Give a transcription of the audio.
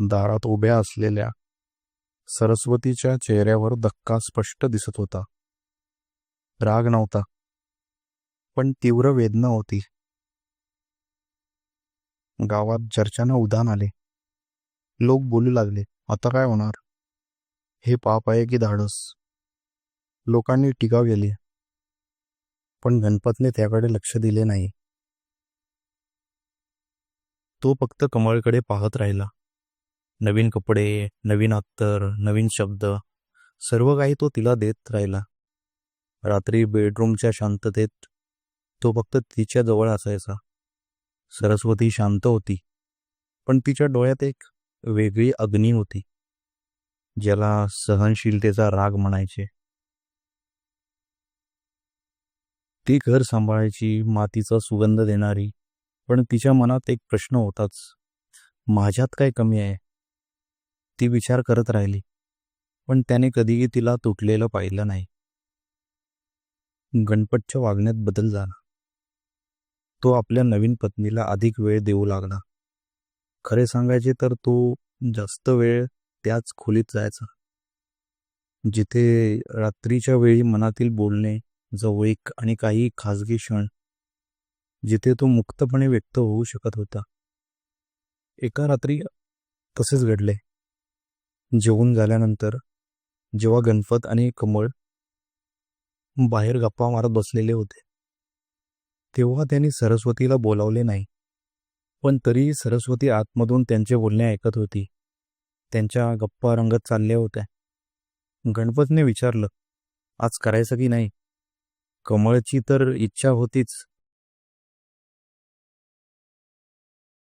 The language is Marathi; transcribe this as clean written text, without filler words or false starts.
दारात उभ्या असलेल्या सरस्वतीच्या चेहऱ्यावर धक्का स्पष्ट दिसत होता. राग नव्हता, पण तीव्र वेदना होती. गावात चर्चांना उधाण आले. लोक बोलू लागले, आता काय होणार? हे पाप आहे की धाडस? लोकांनी टीका केली, पण गणपतने त्याकडे लक्ष दिले नाही. तो फक्त कमळकडे पाहत राहिला. नवीन कपडे, नवीन अत्तर, नवीन शब्द, सर्व काही तो तिला देत राहिला. रात्री बेडरूमच्या शांततेत तो फक्त तिच्या जवळ असायचा. सरस्वती शांत होती, पण तिच्या डोळ्यात एक वेगळी अग्नी होती, ज्याला सहनशीलतेचा राग म्हणायचे. ती घर सांभाळायची, मातीचा सुगंध देणारी, पण तिच्या मनात एक प्रश्न होताच, माझ्यात काय कमी आहे? ती विचार करत राहिली, पण त्याने कधीही तिला तुटलेलं पाहिलं नाही. गणपतच्या वागण्यात बदल झाला. तो आपल्या नवीन पत्नीला अधिक वेळ देऊ लागला. खरे सांगायचे तर तो जास्त वेळ त्याच खोलीत जायचा, जिथे रात्रीच्या वेळी मनातील बोलणे, जवळीक आणि काही खाजगी क्षण, जिथे तो मुक्तपणे व्यक्त होऊ शकत होता. एका रात्री तसेच घडले. जेवून झाल्यानंतर जेव्हा गणपत आणि कमळ बाहेर गप्पा मारत बसलेले होते, तेव्हा त्यांनी सरस्वतीला बोलावले नाही, पण तरीही सरस्वती आतमधून त्यांचे बोलणे ऐकत होती. त्यांच्या गप्पा रंगत चालल्या होत्या. गणपतने विचारलं, आज करायचं की नाही? कमळची तर इच्छा होतीच,